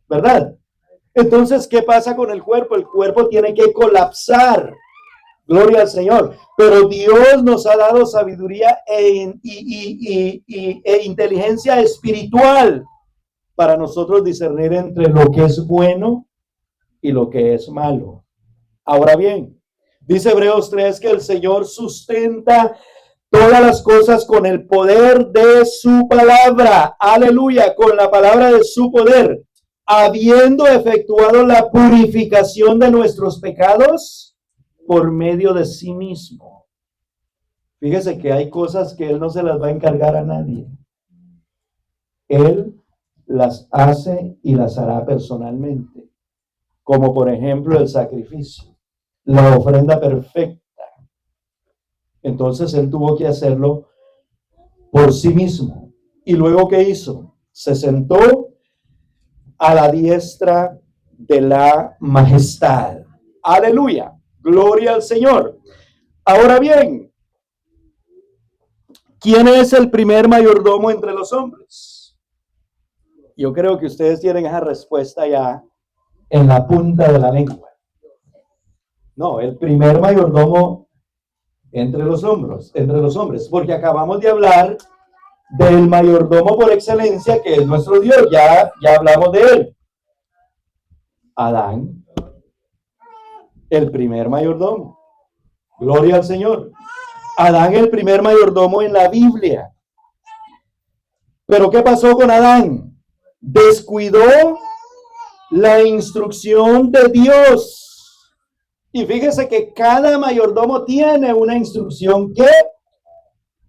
¿Verdad? Entonces, ¿qué pasa con el cuerpo? El cuerpo tiene que colapsar. Gloria al Señor. Pero Dios nos ha dado sabiduría e inteligencia espiritual para nosotros discernir entre lo que es bueno y lo que es malo. Ahora bien, dice Hebreos 3 que el Señor sustenta todas las cosas con el poder de su palabra. Aleluya, con la palabra de su poder. Habiendo efectuado la purificación de nuestros pecados por medio de sí mismo. Fíjese que hay cosas que Él no se las va a encargar a nadie. Él las hace y las hará personalmente. Como por ejemplo el sacrificio, la ofrenda perfecta. Entonces Él tuvo que hacerlo por sí mismo. ¿Y luego qué hizo? Se sentó a la diestra de la majestad. Aleluya. Gloria al Señor. Ahora bien, ¿quién es el primer mayordomo entre los hombres? Yo creo que ustedes tienen esa respuesta ya en la punta de la lengua. No, el primer mayordomo entre los hombres, porque acabamos de hablar del mayordomo por excelencia, que es nuestro Dios, ya hablamos de él. Adán, el primer mayordomo. Gloria al Señor. Adán, el primer mayordomo en la Biblia. Pero ¿qué pasó con Adán? Descuidó la instrucción de Dios. Y fíjese que cada mayordomo tiene una instrucción que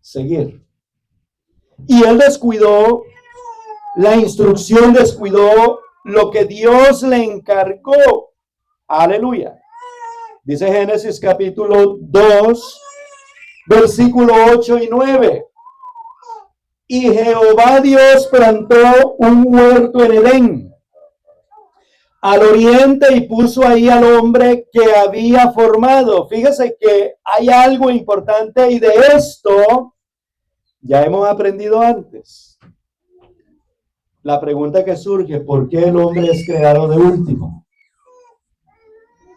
seguir. Y él descuidó la instrucción, descuidó lo que Dios le encargó. Aleluya. Dice Génesis capítulo 2, versículo 8 y 9. Y Jehová Dios plantó un huerto en Edén, al oriente, y puso ahí al hombre que había formado. Fíjese que hay algo importante y de esto ya hemos aprendido antes. La pregunta que surge, ¿por qué el hombre es creado de último?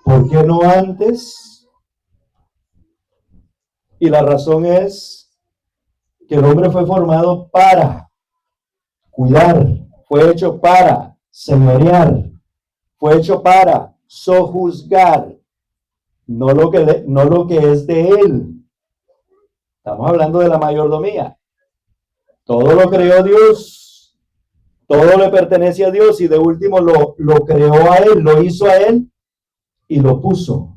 ¿Por qué no antes? Y la razón es que el hombre fue formado para cuidar, fue hecho para señorear, fue hecho para sojuzgar, no lo que es de él. Estamos hablando de la mayordomía. Todo lo creó Dios, todo le pertenece a Dios y de último lo creó a él, lo hizo a él y lo puso.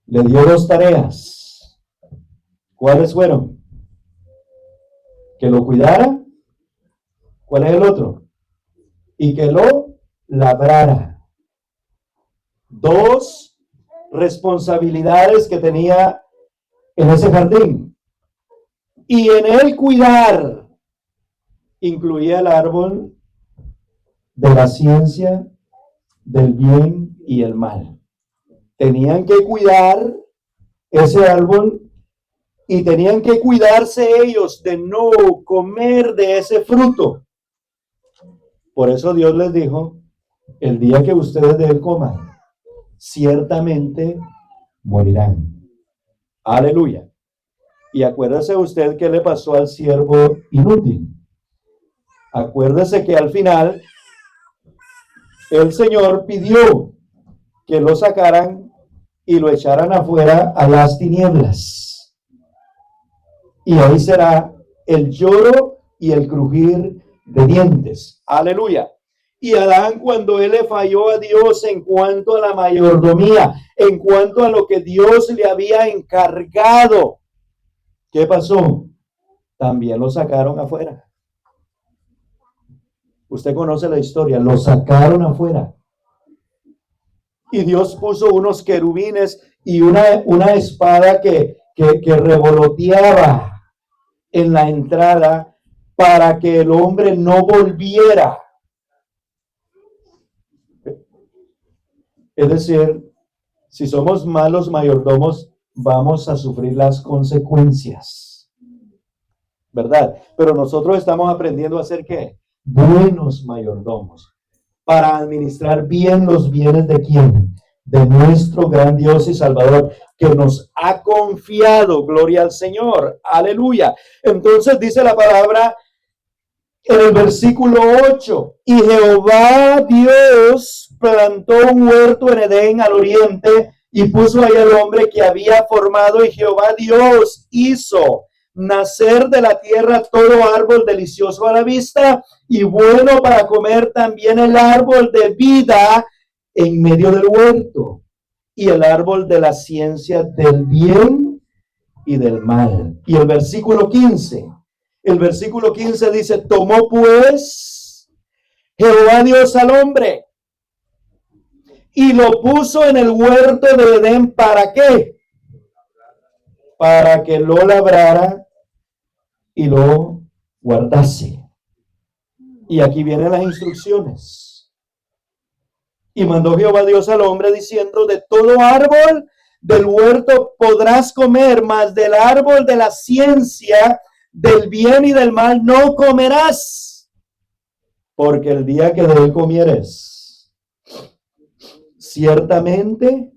Le dio dos tareas. ¿Cuáles fueron? Que lo cuidara. ¿Cuál es el otro? Y que lo labrara. Dos responsabilidades que tenía en ese jardín. Y en el cuidar incluía el árbol de la ciencia del bien y el mal. Tenían que cuidar ese árbol y tenían que cuidarse ellos de no comer de ese fruto. Por eso Dios les dijo, el día que ustedes de él coman, ciertamente morirán. Aleluya. Y acuérdese usted qué le pasó al siervo inútil. Acuérdese que al final el Señor pidió que lo sacaran y lo echaran afuera a las tinieblas. Y ahí será el lloro y el crujir de dientes. Aleluya. Y Adán, cuando él le falló a Dios en cuanto a la mayordomía, en cuanto a lo que Dios le había encargado, ¿qué pasó? También lo sacaron afuera. Usted conoce la historia, lo sacaron afuera. Y Dios puso unos querubines y una espada que revoloteaba en la entrada para que el hombre no volviera. Es decir, si somos malos mayordomos, vamos a sufrir las consecuencias, ¿verdad? Pero nosotros estamos aprendiendo a ser ¿qué? Buenos mayordomos, para administrar bien los bienes de ¿quién? De nuestro gran Dios y Salvador, que nos ha confiado, gloria al Señor, aleluya. Entonces dice la palabra en el versículo 8, y Jehová Dios plantó un huerto en Edén al oriente y puso ahí al hombre que había formado, y Jehová Dios hizo nacer de la tierra todo árbol delicioso a la vista y bueno para comer, también el árbol de vida en medio del huerto y el árbol de la ciencia del bien y del mal. Y el versículo 15 dice, tomó pues Jehová Dios al hombre y lo puso en el huerto de Edén, ¿para qué? Para que lo labrara y lo guardase. Y aquí vienen las instrucciones. Y mandó Jehová Dios al hombre diciendo, de todo árbol del huerto podrás comer, mas del árbol de la ciencia del bien y del mal no comerás, porque el día que de él comieres, ciertamente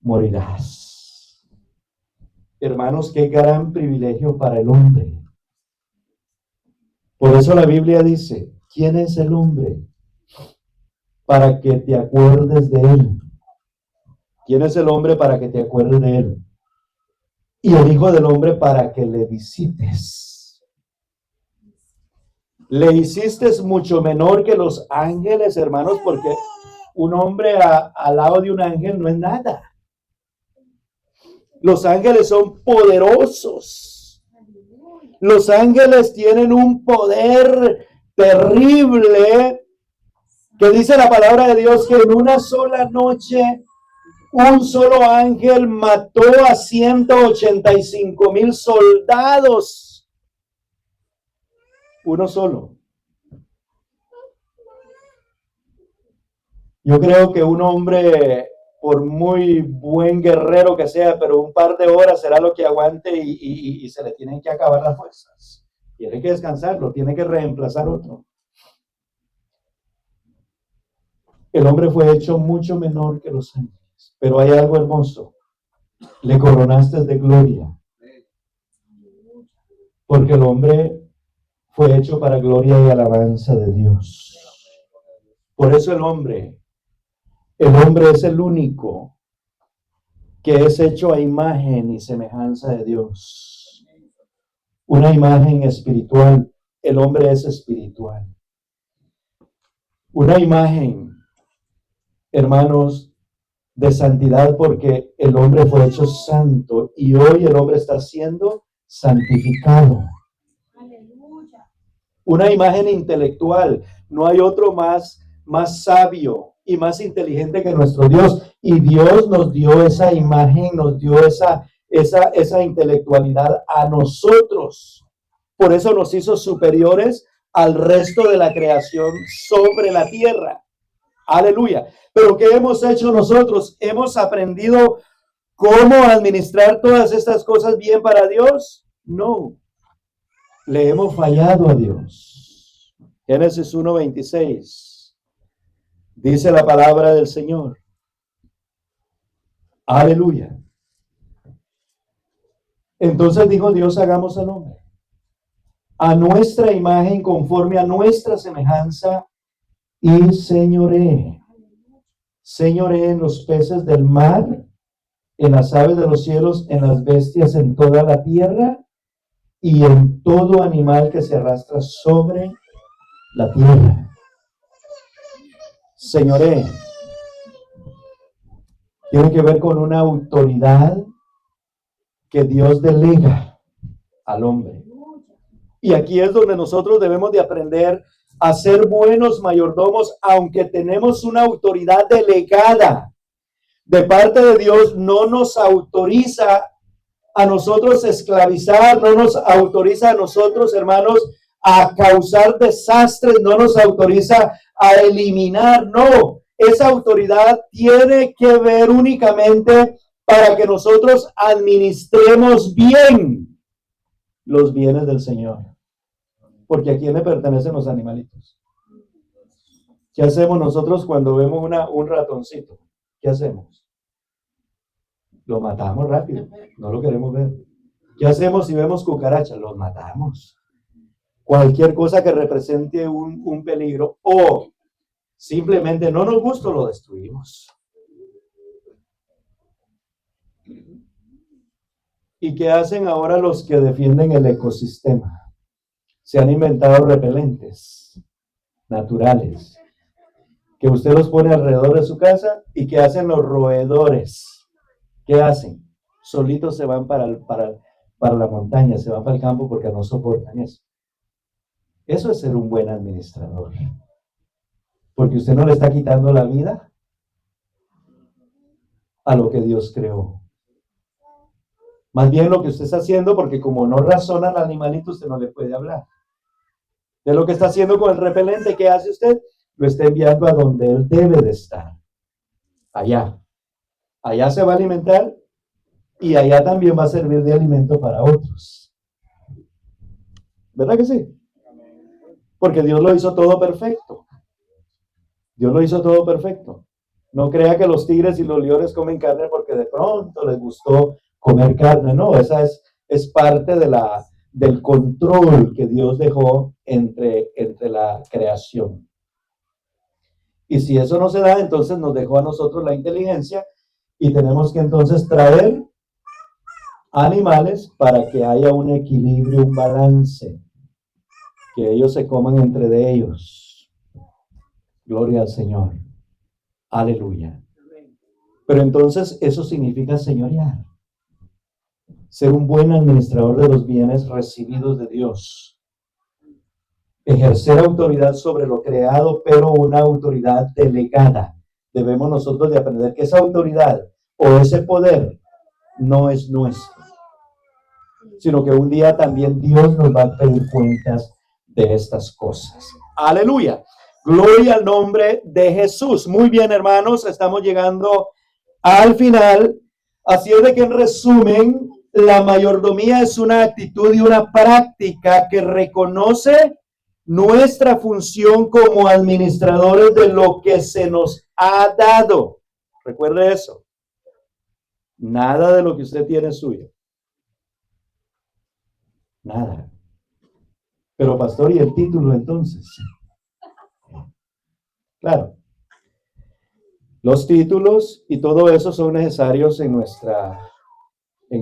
morirás. Hermanos, qué gran privilegio para el hombre. Por eso la Biblia dice, ¿quién es el hombre? Para que te acuerdes de él. ¿Quién es el hombre para que te acuerdes de él? Y el Hijo del Hombre para que le visites. Le hiciste mucho menor que los ángeles, hermanos, porque un hombre al lado de un ángel no es nada. Los ángeles son poderosos. Los ángeles tienen un poder terrible, que dice la palabra de Dios que en una sola noche un solo ángel mató a 185,000 soldados. Uno solo. Yo creo que un hombre, por muy buen guerrero que sea, pero un par de horas será lo que aguante y se le tienen que acabar las fuerzas. Tiene que descansar, lo tiene que reemplazar otro. El hombre fue hecho mucho menor que los ángeles. Pero hay algo hermoso. Le coronaste de gloria. Porque el hombre fue hecho para gloria y alabanza de Dios. Por eso el hombre es el único que es hecho a imagen y semejanza de Dios. Una imagen espiritual. El hombre es espiritual. Una imagen, hermanos, de santidad, porque el hombre fue hecho santo y hoy el hombre está siendo santificado. Aleluya. Una imagen intelectual. No hay otro más sabio y más inteligente que nuestro Dios. Y Dios nos dio esa imagen, nos dio esa intelectualidad a nosotros. Por eso nos hizo superiores al resto de la creación sobre la tierra. Aleluya. Pero ¿qué hemos hecho nosotros? Hemos aprendido ¿Cómo administrar todas estas cosas bien para Dios? No. Le hemos fallado a Dios. Génesis 1:26. Dice la palabra del Señor. Aleluya. Entonces dijo Dios, hagamos al hombre a nuestra imagen, conforme a nuestra semejanza, y señoree en los peces del mar, en las aves de los cielos, en las bestias, en toda la tierra, y en todo animal que se arrastra sobre la tierra. Señoree tiene que ver con una autoridad que Dios delega al hombre. Y aquí es donde nosotros debemos de aprender a ser buenos mayordomos, aunque tenemos una autoridad delegada de parte de Dios. No nos autoriza a nosotros esclavizar, no nos autoriza a nosotros, hermanos, a causar desastres, no nos autoriza a eliminar, no. Esa autoridad tiene que ver únicamente para que nosotros administremos bien los bienes del Señor. Porque ¿a quién le pertenecen los animalitos? ¿Qué hacemos nosotros cuando vemos un ratoncito? ¿Qué hacemos? Lo matamos rápido, no lo queremos ver. ¿Qué hacemos si vemos cucarachas? Los matamos. Cualquier cosa que represente un peligro o simplemente no nos gusta, lo destruimos. ¿Y qué hacen ahora los que defienden el ecosistema? Se han inventado repelentes naturales que usted los pone alrededor de su casa. ¿Y qué hacen los roedores? ¿Qué hacen? Solitos se van para la montaña, se van para el campo porque no soportan eso. Eso es ser un buen administrador. Porque usted no le está quitando la vida a lo que Dios creó. Más bien lo que usted está haciendo, porque como no razona al animalito, usted no le puede hablar. De lo que está haciendo con el repelente, ¿qué hace usted? Lo está enviando a donde él debe de estar. Allá. Allá se va a alimentar y allá también va a servir de alimento para otros. ¿Verdad que sí? Porque Dios lo hizo todo perfecto. Dios lo hizo todo perfecto. No crea que los tigres y los leones comen carne porque de pronto les gustó comer carne. No, esa es parte del control que Dios dejó entre la creación. Y si eso no se da, entonces nos dejó a nosotros la inteligencia y tenemos que entonces traer animales para que haya un equilibrio, un balance, que ellos se coman entre de ellos. Gloria al Señor. Aleluya. Pero entonces eso significa señorear. Ser un buen administrador de los bienes recibidos de Dios. Ejercer autoridad sobre lo creado, pero una autoridad delegada. Debemos nosotros de aprender que esa autoridad o ese poder no es nuestro, sino que un día también Dios nos va a pedir cuentas de estas cosas. Aleluya. Gloria al nombre de Jesús. Muy bien, hermanos, estamos llegando al final. Así es de que en resumen, la mayordomía es una actitud y una práctica que reconoce nuestra función como administradores de lo que se nos ha dado. Recuerde eso. Nada de lo que usted tiene es suyo. Nada. Pero pastor, ¿y el título entonces? Claro. Los títulos y todo eso son necesarios en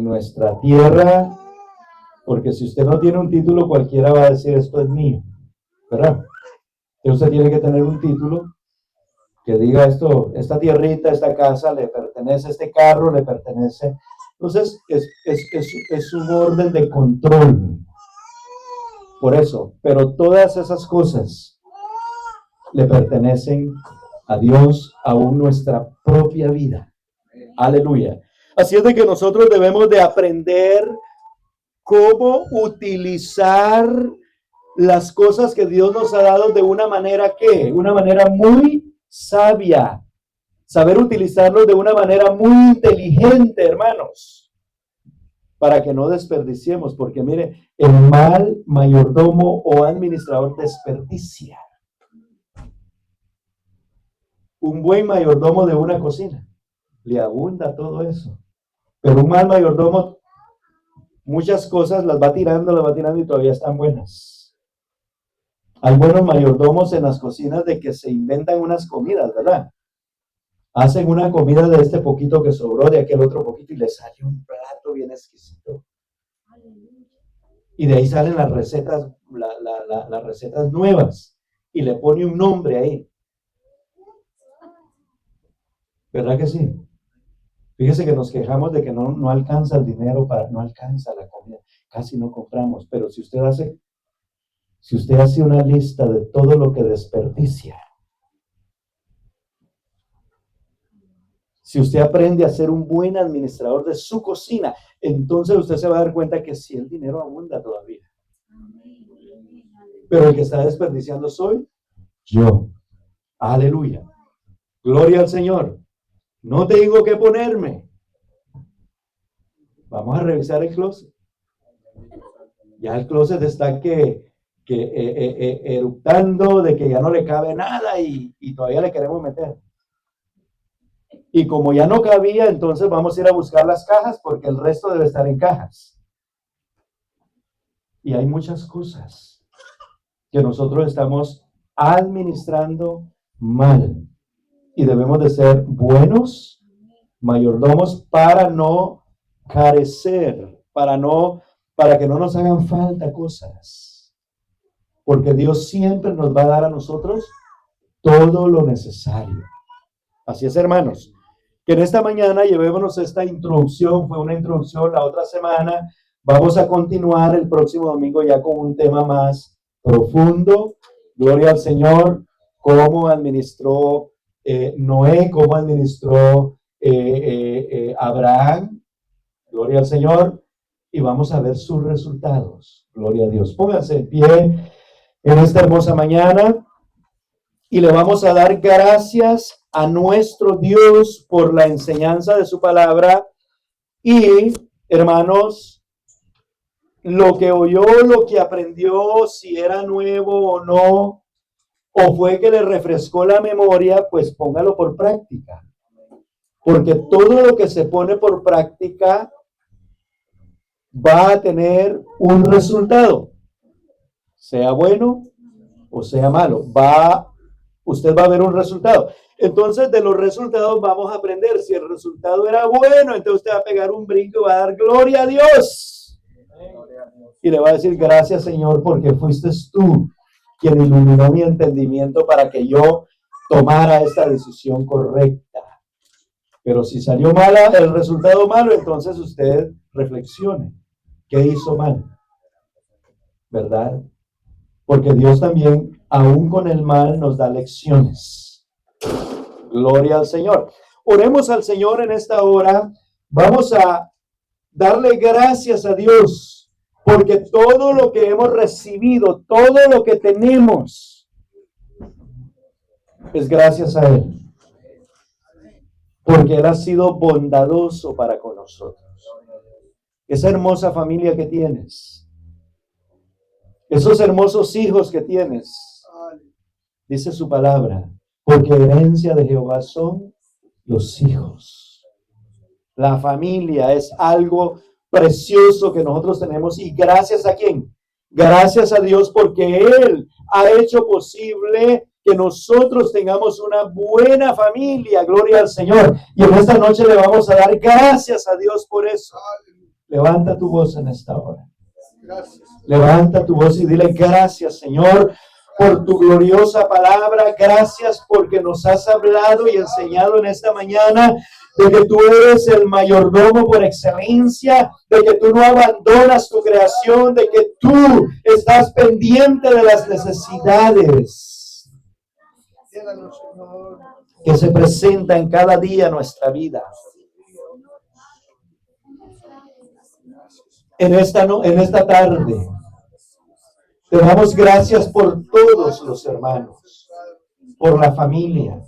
nuestra tierra, porque si usted no tiene un título, cualquiera va a decir esto es mío, ¿verdad? Entonces usted tiene que tener un título que diga esto, esta tierrita, esta casa le pertenece, este carro le pertenece. Entonces es un orden de control. Por eso, pero todas esas cosas le pertenecen a Dios, aún nuestra propia vida. Aleluya. Así es de que nosotros debemos de aprender cómo utilizar las cosas que Dios nos ha dado de una manera una manera muy sabia. Saber utilizarlos de una manera muy inteligente, hermanos, para que no desperdiciemos, porque mire, el mal mayordomo o administrador desperdicia. Un buen mayordomo de una cocina, le abunda todo eso. Pero un mal mayordomo, muchas cosas las va tirando y todavía están buenas. Hay buenos mayordomos en las cocinas de que se inventan unas comidas, ¿verdad? Hacen una comida de este poquito que sobró, de aquel otro poquito, y le sale un plato bien exquisito. Y de ahí salen las recetas, las recetas nuevas, y le pone un nombre ahí. ¿Verdad que sí? Fíjese que nos quejamos de que no alcanza el dinero, no alcanza la comida, casi no compramos, pero si usted hace una lista de todo lo que desperdicia, si usted aprende a ser un buen administrador de su cocina, entonces usted se va a dar cuenta que sí, el dinero abunda todavía. Pero el que está desperdiciando soy yo. Aleluya. Gloria al Señor. No tengo que ponerme. Vamos a revisar el closet. Ya el closet está eructando de que ya no le cabe nada y todavía le queremos meter. Y como ya no cabía, entonces vamos a ir a buscar las cajas porque el resto debe estar en cajas. Y hay muchas cosas que nosotros estamos administrando mal. Y debemos de ser buenos mayordomos para no carecer, para que no nos hagan falta cosas. Porque Dios siempre nos va a dar a nosotros todo lo necesario. Así es, hermanos. Que en esta mañana llevémonos esta introducción, fue una introducción. La otra semana vamos a continuar el próximo domingo ya con un tema más profundo. Gloria al Señor, cómo administró Noé, cómo administró Abraham. Gloria al Señor. Y vamos a ver sus resultados. Gloria a Dios. Pónganse en pie en esta hermosa mañana y le vamos a dar gracias a nuestro Dios por la enseñanza de su palabra. Y, hermanos, lo que oyó, lo que aprendió, si era nuevo o no, o fue que le refrescó la memoria, pues póngalo por práctica. Porque todo lo que se pone por práctica va a tener un resultado, sea bueno o sea malo. Usted va a ver un resultado. Entonces, de los resultados vamos a aprender. Si el resultado era bueno, entonces usted va a pegar un brinco y va a dar gloria a Dios. Y le va a decir, gracias, Señor, porque fuiste tú quien iluminó mi entendimiento para que yo tomara esta decisión correcta. Pero si salió mala, el resultado malo, entonces usted reflexione. ¿Qué hizo mal? ¿Verdad? Porque Dios también, aún con el mal, nos da lecciones. Gloria al Señor. Oremos al Señor en esta hora. Vamos a darle gracias a Dios, porque todo lo que hemos recibido, todo lo que tenemos, es gracias a Él. Porque Él ha sido bondadoso para con nosotros. Esa hermosa familia que tienes, esos hermosos hijos que tienes, dice su palabra, porque herencia de Jehová son los hijos. La familia es algo precioso que nosotros tenemos, y gracias a quién, gracias a Dios, porque Él ha hecho posible que nosotros tengamos una buena familia. Gloria al Señor. Y en esta noche le vamos a dar gracias a Dios por eso. Levanta tu voz en esta hora. Gracias. Levanta tu voz y dile gracias, Señor, por tu gloriosa palabra. Gracias porque nos has hablado y enseñado en esta mañana de que tú eres el mayordomo por excelencia, de que tú no abandonas tu creación, de que tú estás pendiente de las necesidades que se presentan en cada día en nuestra vida. En esta tarde, te damos gracias por todos los hermanos, por la familia.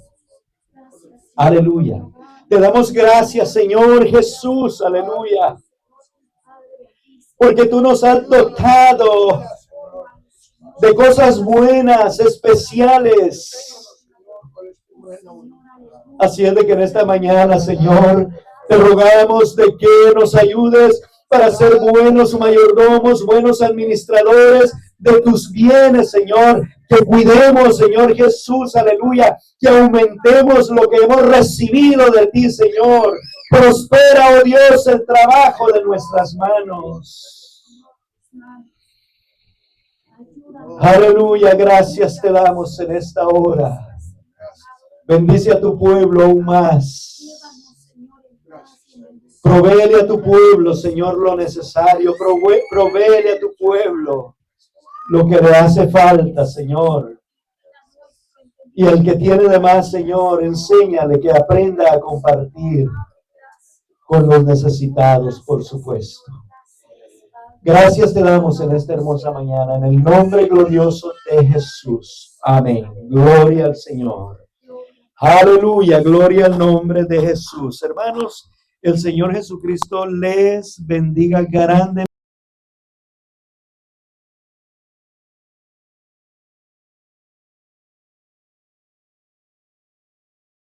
Aleluya. Te damos gracias, Señor Jesús. Aleluya. Porque tú nos has dotado de cosas buenas, especiales. Así es de que en esta mañana, Señor, te rogamos de que nos ayudes para ser buenos mayordomos, buenos administradores de tus bienes, Señor. Que cuidemos, Señor Jesús, aleluya. Que aumentemos lo que hemos recibido de ti, Señor. Prospera, oh Dios, el trabajo de nuestras manos. Aleluya, gracias te damos en esta hora. Bendice a tu pueblo aún más. Provéele a tu pueblo, Señor, lo necesario. Provéele a tu pueblo lo que le hace falta, Señor. Y el que tiene de más, Señor, enséñale que aprenda a compartir con los necesitados, por supuesto. Gracias te damos en esta hermosa mañana, en el nombre glorioso de Jesús. Amén. Gloria al Señor. Aleluya, gloria al nombre de Jesús. Hermanos, el Señor Jesucristo les bendiga grandemente.